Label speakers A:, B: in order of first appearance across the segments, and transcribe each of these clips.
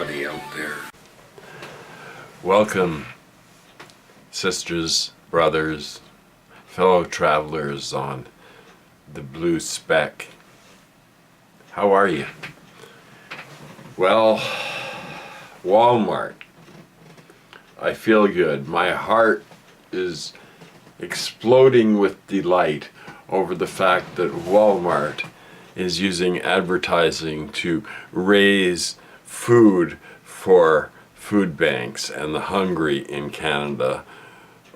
A: everybody out there.
B: Welcome, sisters, brothers, fellow travelers on the blue speck. How are you? Well, Walmart. I feel good. My heart is exploding with delight over the fact that Walmart is using advertising to raise food for food banks and the hungry in Canada.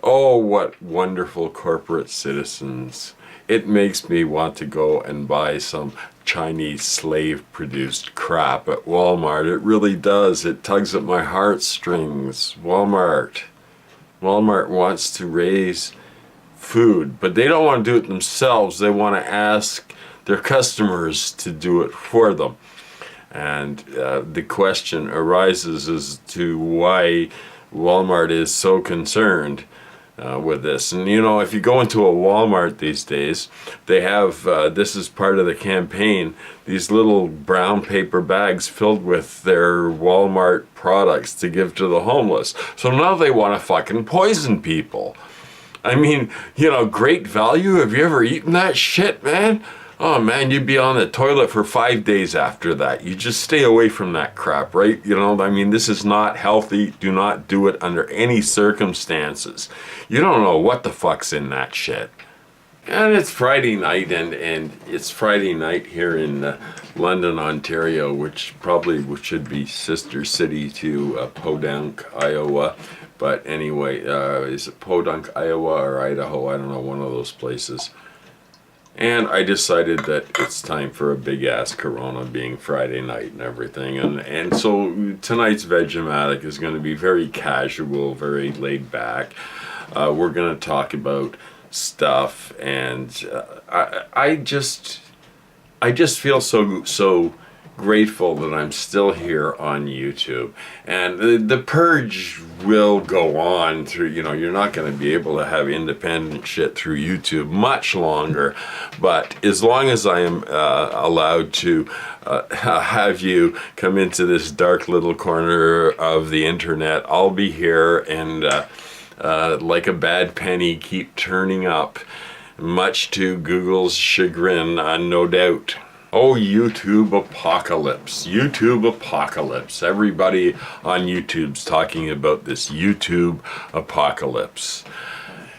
B: Oh, what wonderful corporate citizens. It makes me want to go and buy some Chinese slave-produced crap at Walmart. It really does. It tugs at my heartstrings. Walmart wants to raise food, but they don't want to do it themselves. They want to ask their customers to do it for them. And the question arises as to why Walmart is so concerned with this. And you know, if you go into a Walmart these days, they have, this is part of the campaign, these little brown paper bags filled with their Walmart products to give to the homeless. So now they want to fucking poison people. I mean, you know, great value. Have you ever eaten that shit, man? Oh man, you'd be on the toilet for 5 days after that. You just stay away from that crap, right? You know, I mean, this is not healthy. Do not do it under any circumstances. You don't know what the fuck's in that shit. And it's Friday night, and it's Friday night here in London, Ontario, which probably should be sister city to Podunk, Iowa. But anyway, is it Podunk, Iowa, or Idaho? I don't know, one of those places. And I decided that it's time for a big ass Corona, being Friday night and everything. And so tonight's Vegematic is going to be very casual, very laid back. We're going to talk about stuff, and I just feel so grateful that I'm still here on YouTube. And the purge will go on through, you know, you're not going to be able to have independent shit through YouTube much longer, but as long as I am allowed to have you come into this dark little corner of the internet, I'll be here and like a bad penny keep turning up, much to Google's chagrin, no doubt. Oh, YouTube apocalypse. YouTube apocalypse. Everybody on YouTube's talking about this YouTube apocalypse.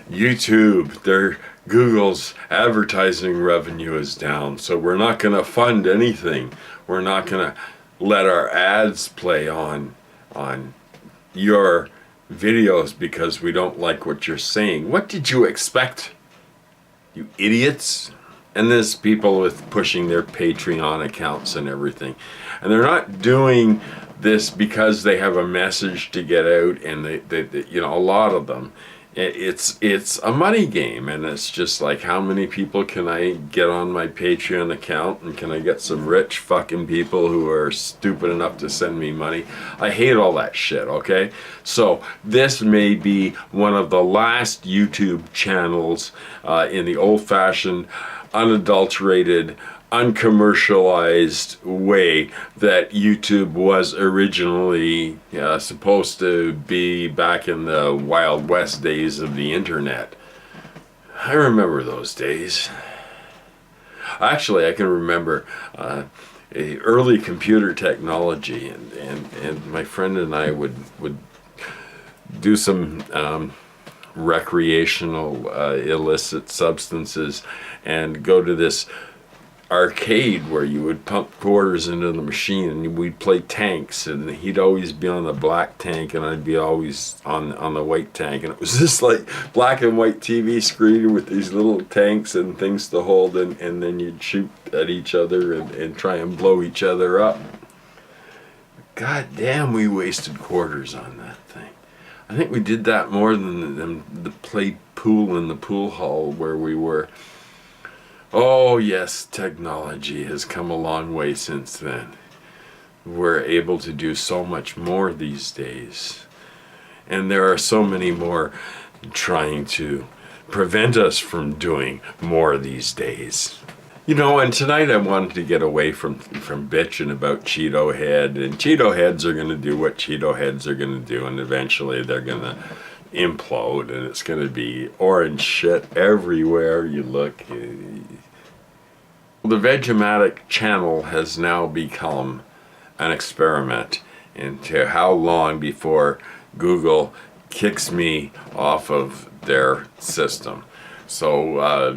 B: YouTube, Google's advertising revenue is down, so we're not going to fund anything. We're not going to let our ads play on your videos because we don't like what you're saying. What did you expect, you idiots? And there's people with pushing their Patreon accounts and everything. And they're not doing this because they have a message to get out, and they you know, a lot of them, it's a money game, and it's just like, how many people can I get on my Patreon account, and can I get some rich fucking people who are stupid enough to send me money? I hate all that shit, okay? So this may be one of the last YouTube channels in the old-fashioned, unadulterated, uncommercialized way that YouTube was originally supposed to be back in the Wild West days of the internet. I remember those days. Actually, I can remember early computer technology, and my friend and I would do some recreational illicit substances and go to this arcade where you would pump quarters into the machine, and we'd play tanks, and he'd always be on the black tank and I'd be always on the white tank, and it was just like black and white TV screen with these little tanks and things to hold, and then you'd shoot at each other and try and blow each other up. God damn, we wasted quarters on that thing. I think we did that more than the played pool in the pool hall where we were. Oh yes, technology has come a long way since then. We're able to do so much more these days. And there are so many more trying to prevent us from doing more these days. You know, and tonight I wanted to get away from bitching about Cheeto Head, and Cheeto Heads are going to do what Cheeto Heads are going to do, and eventually they're going to implode, and it's going to be orange shit everywhere you look. The Vegematic channel has now become an experiment into how long before Google kicks me off of their system. So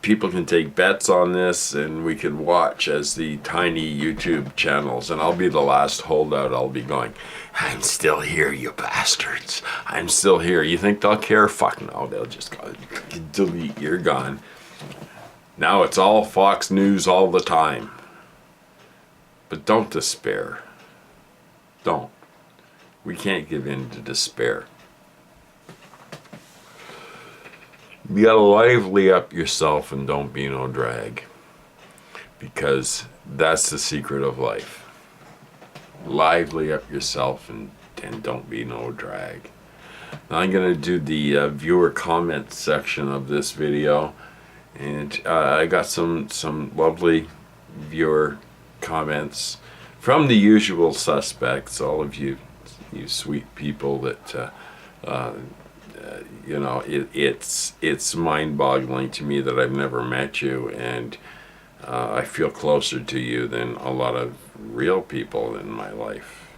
B: people can take bets on this, and we can watch as the tiny YouTube channels, and I'll be the last holdout. I'll be going, I'm still here, you bastards. I'm still here. You think they'll care? Fuck no. They'll just go, delete, you're gone. Now it's all Fox News all the time. But don't despair. Don't. We can't give in to despair. You gotta lively up yourself and don't be no drag. Because that's the secret of life. Lively up yourself and don't be no drag. Now I'm gonna do the viewer comment section of this video. And I got some lovely viewer comments from the usual suspects, all of you sweet people that you know, it's mind-boggling to me that I've never met you, and I feel closer to you than a lot of real people in my life.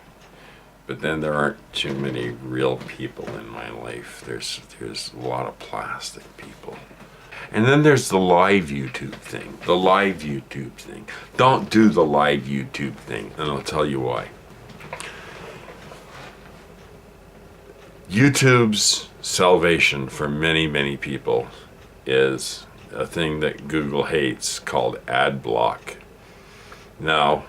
B: But then there aren't too many real people in my life. There's a lot of plastic people. And then there's the live YouTube thing. The live YouTube thing. Don't do the live YouTube thing, and I'll tell you why. YouTube's salvation for many, many people is a thing that Google hates called ad block. Now,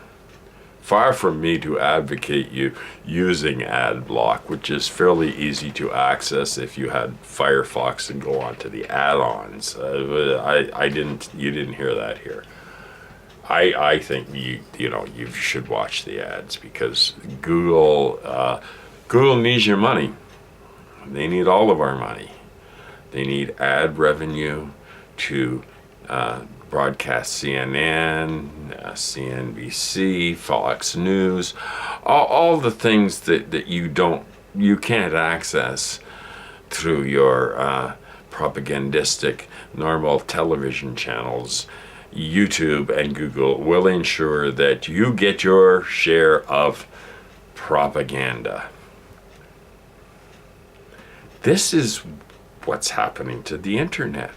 B: far from me to advocate you using ad block, which is fairly easy to access if you had Firefox and go onto the add-ons. You didn't hear that here. I think you should watch the ads, because Google needs your money. They need all of our money. They need ad revenue to broadcast CNN, CNBC, Fox News, all the things that you can't access through your propagandistic normal television channels. YouTube and Google will ensure that you get your share of propaganda. This is what's happening to the internet.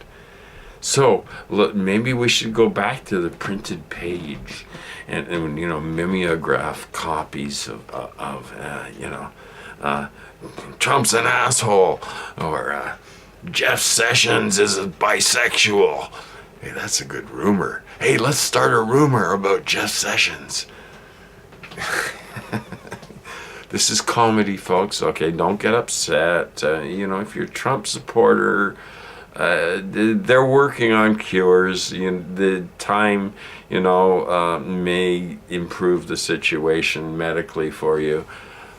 B: So look, maybe we should go back to the printed page and mimeograph copies of Trump's an asshole, or Jeff Sessions is a bisexual. Hey, that's a good rumor. Hey, let's start a rumor about Jeff Sessions. This is comedy, folks. Okay, don't get upset. If you're a Trump supporter, they're working on cures. The time, may improve the situation medically for you.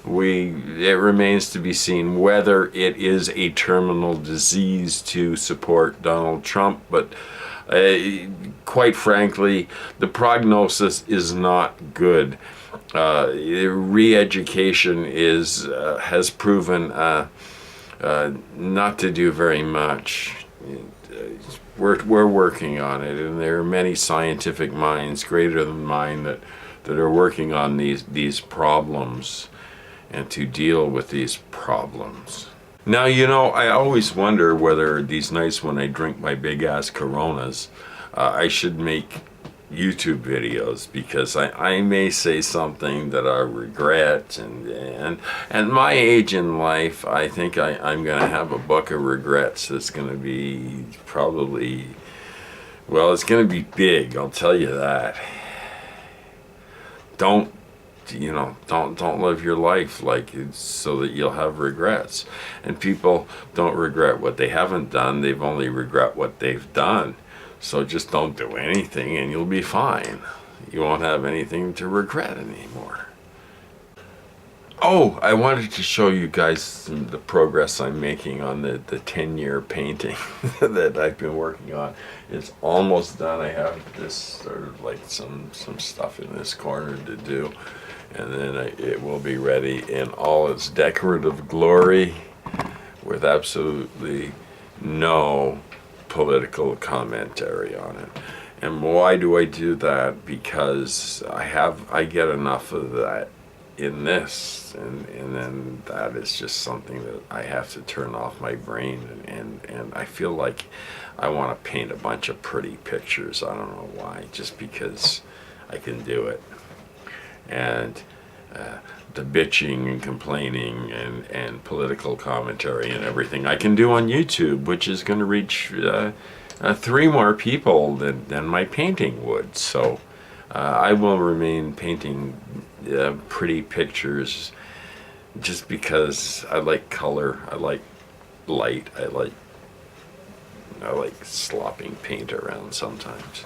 B: It remains to be seen whether it is a terminal disease to support Donald Trump, but quite frankly, the prognosis is not good. Re-education has proven not to do very much. We're working on it, and there are many scientific minds greater than mine that are working on these problems and to deal with these problems. Now, I always wonder whether these nights when I drink my big ass Coronas, I should make YouTube videos, because I may say something that I regret, and my age in life, I think I'm going to have a book of regrets that's going to be probably, well, it's going to be big, I'll tell you that. Don't live your life like it's so that you'll have regrets. And people don't regret what they haven't done, they've only regret what they've done. So just don't do anything and you'll be fine. You won't have anything to regret anymore. Oh, I wanted to show you guys the progress I'm making on the 10-year painting that I've been working on. It's almost done. I have this sort of like some stuff in this corner to do, and then it will be ready in all its decorative glory with absolutely no political commentary on it. And why do I do that? Because I get enough of that in this, and then that is just something that I have to turn off my brain, and I feel like I want to paint a bunch of pretty pictures. I don't know why, just because I can do it. And the bitching and complaining and political commentary and everything I can do on YouTube, which is going to reach 3 more people than my painting would. So I will remain painting pretty pictures just because I like color, I like light, I like slopping paint around sometimes.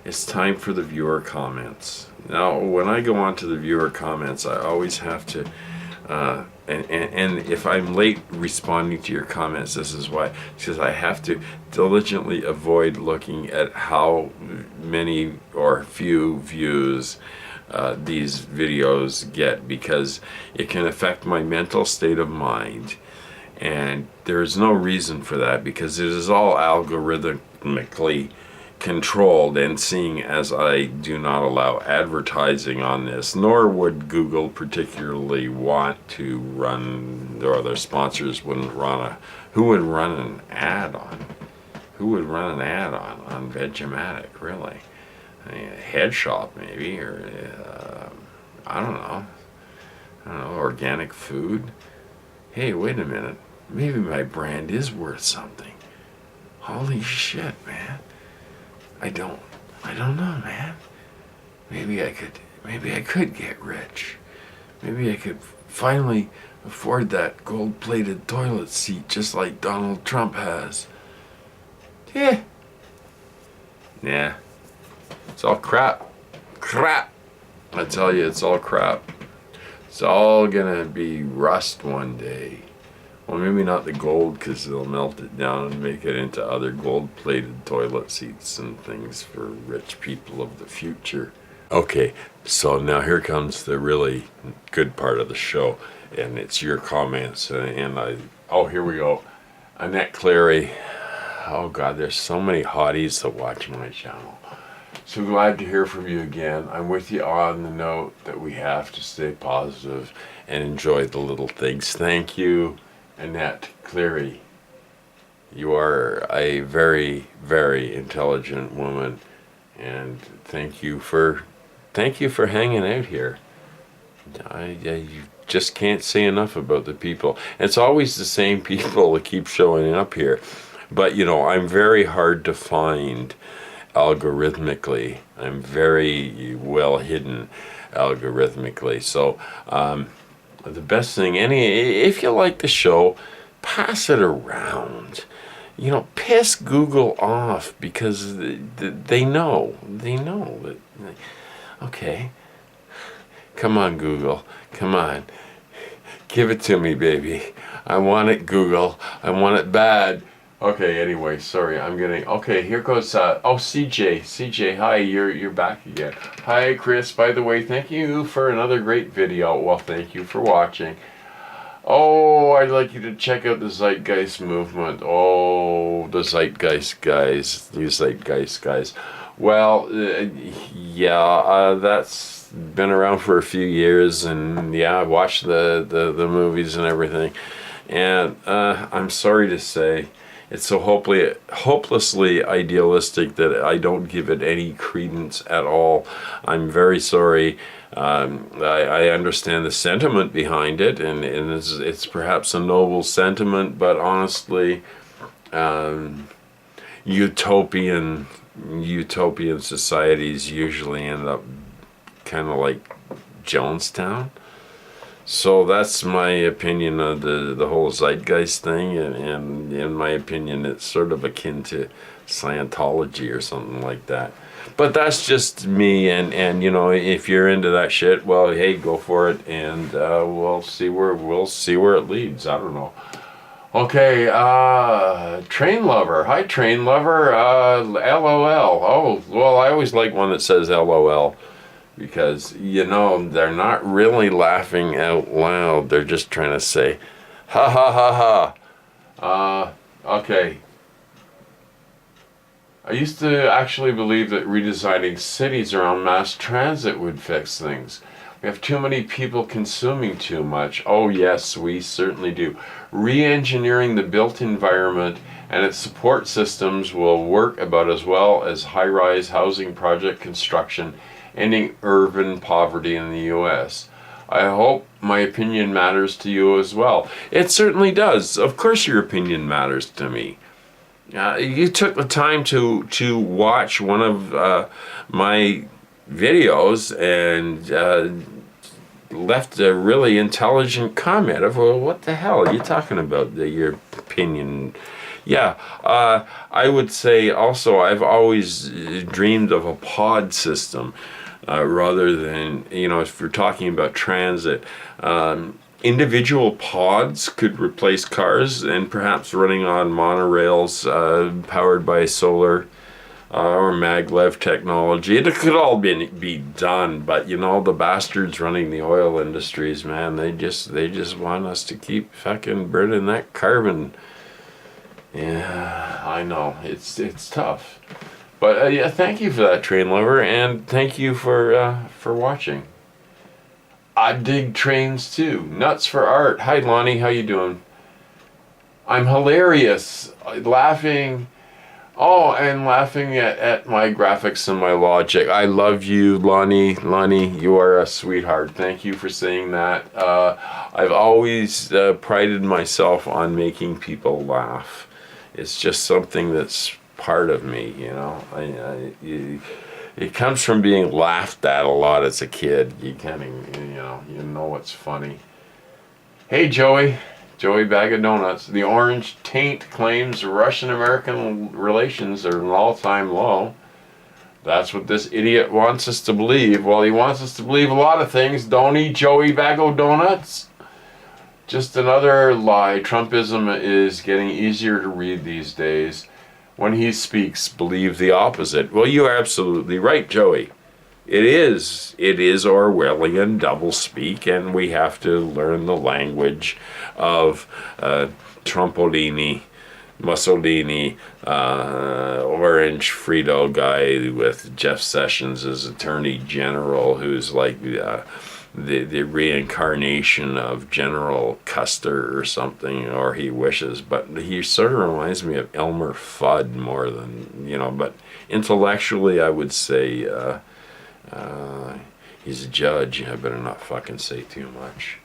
B: It's time for the viewer comments. Now, when I go on to the viewer comments, I always have to and if I'm late responding to your comments, this is why. Because I have to diligently avoid looking at how many or few views these videos get, because it can affect my mental state of mind, and there's no reason for that, because it is all algorithmically controlled, and seeing as I do not allow advertising on this, nor would Google particularly want to run, or their sponsors wouldn't run who would run an ad on Vegematic, really? I mean, a head shop maybe, or I don't know, organic food. Hey, wait a minute, maybe my brand is worth something. Holy shit, man. I don't know, man. Maybe I could get rich. Maybe I could finally afford that gold-plated toilet seat just like Donald Trump has. Yeah. Nah. It's all crap. Crap. I tell you, it's all crap. It's all gonna be rust one day. Well, maybe not the gold, because they'll melt it down and make it into other gold-plated toilet seats and things for rich people of the future. Okay, so now here comes the really good part of the show, and it's your comments. Oh, here we go. Annette Cleary. Oh, God, there's so many hotties that watch my channel. So glad to hear from you again. I'm with you on the note that we have to stay positive and enjoy the little things. Thank you, Annette Cleary. You are a very, very intelligent woman, and thank you for hanging out here. You just can't say enough about the people. It's always the same people that keep showing up here, but I'm very hard to find algorithmically. I'm very well hidden algorithmically. So the best thing, if you like the show, pass it around. Piss Google off, because they know that. Okay, come on, Google, come on, give it to me, baby. I want it, Google. I want it bad. Okay, anyway, sorry, okay, here goes, CJ, hi, you're back again. Hi, Chris, by the way, thank you for another great video. Well, thank you for watching. Oh, I'd like you to check out the Zeitgeist movement. Oh, the Zeitgeist guys, you Zeitgeist guys. Well, that's been around for a few years, and I watched the movies and everything, and I'm sorry to say, it's so hopelessly idealistic that I don't give it any credence at all. I'm very sorry. I understand the sentiment behind it, and it's perhaps a noble sentiment, but honestly, utopian societies usually end up kind of like Jonestown. So that's my opinion of the whole zeitgeist thing, and in my opinion, it's sort of akin to Scientology or something like that. But that's just me, and you know, if you're into that shit, well, hey, go for it, and we'll see where it leads. I don't know. Okay, train lover. Hi, train lover. LOL. Oh, well, I always like one that says LOL. Because, you know, they're not really laughing out loud. They're just trying to say, ha ha ha ha. Okay. I used to actually believe that redesigning cities around mass transit would fix things. We have too many people consuming too much. Oh yes, we certainly do. Re-engineering the built environment and its support systems will work about as well as high-rise housing project construction, ending urban poverty in the U.S. I hope my opinion matters to you as well. It certainly does. Of course your opinion matters to me. You took the time to watch one of my videos and left a really intelligent comment of, well, what the hell are you talking about, your opinion? Yeah, I would say also I've always dreamed of a pod system rather than, you know, if we're talking about transit. Individual pods could replace cars and perhaps running on monorails powered by solar or maglev technology. It could all be done, but you know, the bastards running the oil industries, man, they just want us to keep fucking burning that carbon. Yeah, I know, it's tough, but yeah, thank you for that, train lover, and thank you for watching. I dig trains too. Nuts for art. Hi Lonnie, how you doing? I'm hilarious, laughing. Oh, and laughing at my graphics and my logic. I love you, Lonnie. Lonnie, you are a sweetheart. Thank you for saying that. I've always prided myself on making people laugh. It's just something that's part of me, you know. It comes from being laughed at a lot as a kid. You kind of, you know what's funny. Hey, Joey Bag of Donuts. The Orange Taint claims Russian-American relations are an all-time low. That's what this idiot wants us to believe. Well, he wants us to believe a lot of things, don't he, Joey Bag of Donuts? Just another lie. Trumpism is getting easier to read these days. When he speaks, believe the opposite. Well, you are absolutely right, Joey. It is Orwellian doublespeak, and we have to learn the language of Trumpolini, Mussolini, Orange Frito guy with Jeff Sessions as Attorney General, who's like the reincarnation of General Custer or something, or he wishes, but he sort of reminds me of Elmer Fudd more than, you know, but intellectually I would say he's a judge. I better not fucking say too much.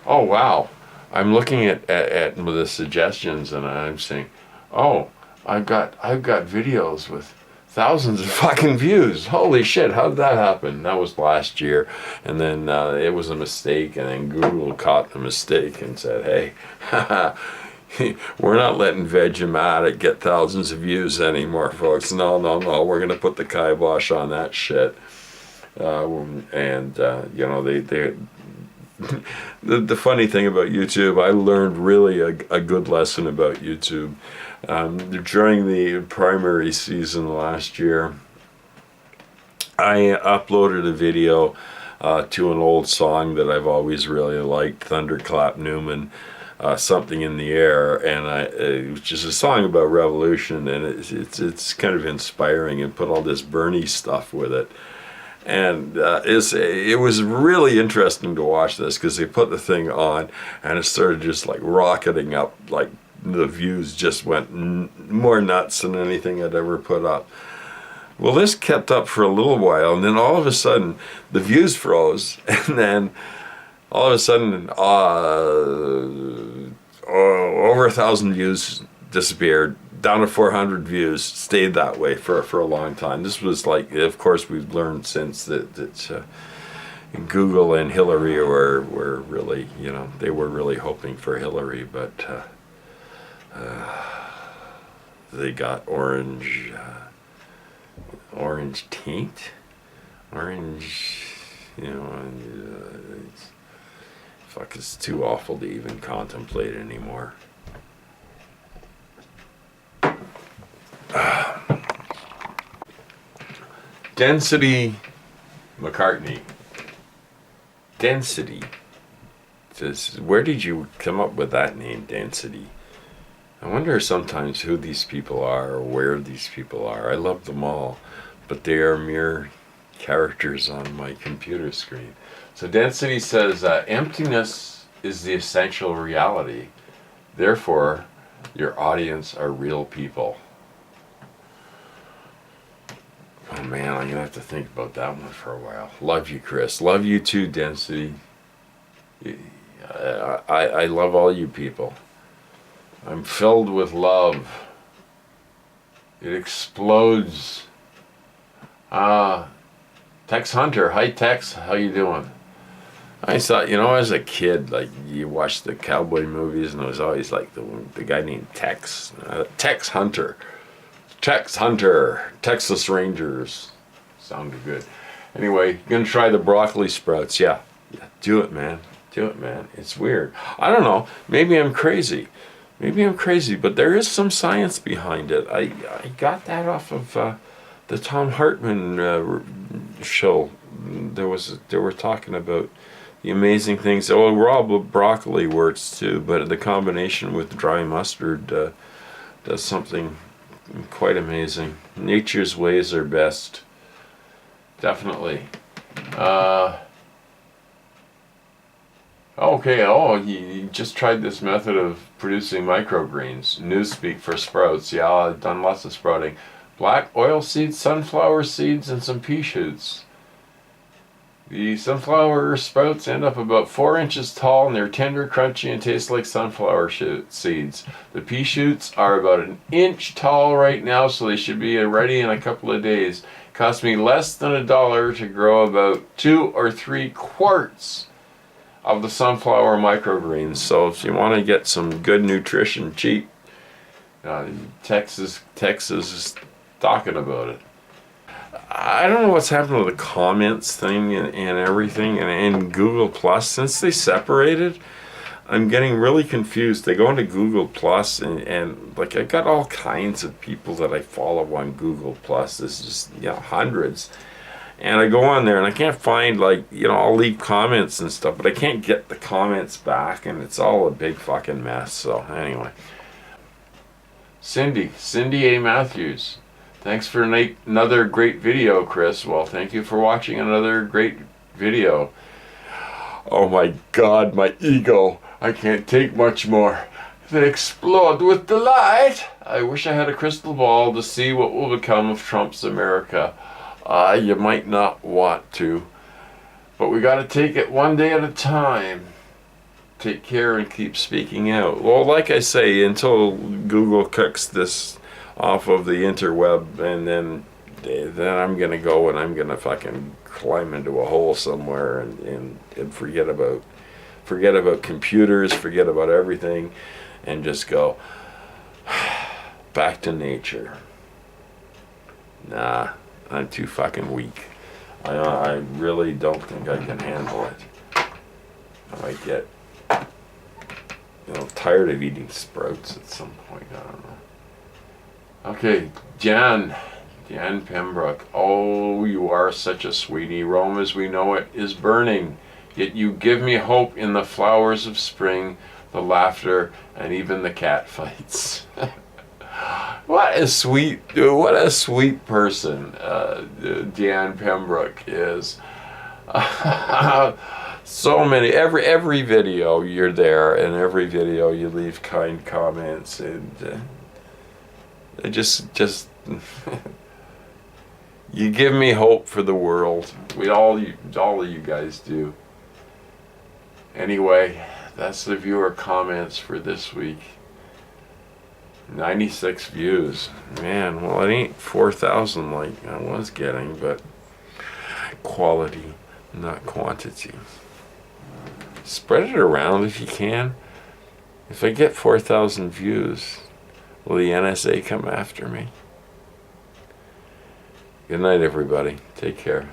B: Oh wow, I'm looking at the suggestions and I'm saying, oh, I've got videos with thousands of fucking views. Holy shit, how did that happen? That was last year, and then it was a mistake, and then Google caught the mistake and said, hey, haha, we're not letting Vegematic get thousands of views anymore, folks. No, we're gonna put the kibosh on that shit. You know, they the funny thing about YouTube, I learned really a good lesson about YouTube. During the primary season last year, I uploaded a video to an old song that I've always really liked, Thunderclap Newman, Something in the Air, and it was just a song about revolution, and it's kind of inspiring, and put all this Bernie stuff with it. And it was really interesting to watch this, because they put the thing on and it started just like rocketing up, like the views just went more nuts than anything I'd ever put up. Well, this kept up for a little while, and then all of a sudden the views froze, and then all of a sudden over 1,000 views disappeared, down to 400 views. Stayed that way for a long time. This was like, of course, we've learned since that Google and Hillary were really, you know, they were really hoping for Hillary, but they got orange taint, orange, you know, and it's too awful to even contemplate anymore. Density McCartney. Density. Where did you come up with that name, Density? I wonder sometimes who these people are or where these people are. I love them all, but they are mere characters on my computer screen. So Density says, emptiness is the essential reality. Therefore, your audience are real people. Oh man, I'm gonna have to think about that one for a while. Love you, Chris. Love you too, Density. I love all you people. I'm filled with love. It explodes. Tex Hunter. Hi, Tex. How you doing? I thought, you know, as a kid, like, you watched the cowboy movies, and it was always like the guy named Tex. Tex Hunter. Tex Hunter. Texas Rangers. Sounded good. Anyway, you're going to try the broccoli sprouts. Yeah. Do it, man. Do it, man. It's weird. I don't know. Maybe I'm crazy. Maybe I'm crazy, but there is some science behind it. I got that off of the Tom Hartman show. They were talking about the amazing things. Oh, raw broccoli works too, but the combination with dry mustard does something quite amazing. Nature's ways are best. Definitely. Okay, he just tried this method of producing microgreens. Newspeak for sprouts. Yeah, I've done lots of sprouting. Black oil seeds, sunflower seeds, and some pea shoots. The sunflower sprouts end up about 4 inches tall, and they're tender, crunchy, and taste like sunflower seeds. The pea shoots are about 1 inch tall right now, so they should be ready in a couple of days. Cost me less than $1 to grow about 2 or 3 quarts of the sunflower microgreens. So if you want to get some good nutrition cheap, Texas is talking about it. I don't know what's happened with the comments thing and everything, and Google Plus since they separated. I'm getting really confused. They go into Google Plus and like, I got all kinds of people that I follow on Google Plus. There's just, you know, hundreds. And I go on there and I can't find, like, you know, I'll leave comments and stuff, but I can't get the comments back, and it's all a big fucking mess. So anyway. Cindy A. Matthews. Thanks for another great video, Chris. Well, thank you for watching another great video. Oh my God, my ego. I can't take much more. They explode with delight. I wish I had a crystal ball to see what will become of Trump's America. You might not want to, but we got to take it one day at a time. Take care and keep speaking out. Well, like I say, until Google kicks this off of the interweb, and then I'm gonna go and I'm gonna fucking climb into a hole somewhere and forget about computers, forget about everything, and just go back to nature. Nah. I'm too fucking weak. I really don't think I can handle it. I might get, you know, tired of eating sprouts at some point. I don't know. Okay, Jan Pembroke. Oh, you are such a sweetie. Rome as we know it is burning. Yet you give me hope in the flowers of spring, the laughter, and even the cat fights. What a sweet person Deanne Pembroke is. So many, every video you're there, and every video you leave kind comments, and just you give me hope for the world. All of you guys do. Anyway, that's the viewer comments for this week. 96 views. Man, well, it ain't 4,000 like I was getting, but quality, not quantity. Spread it around if you can. If I get 4,000 views, will the NSA come after me? Good night, everybody. Take care.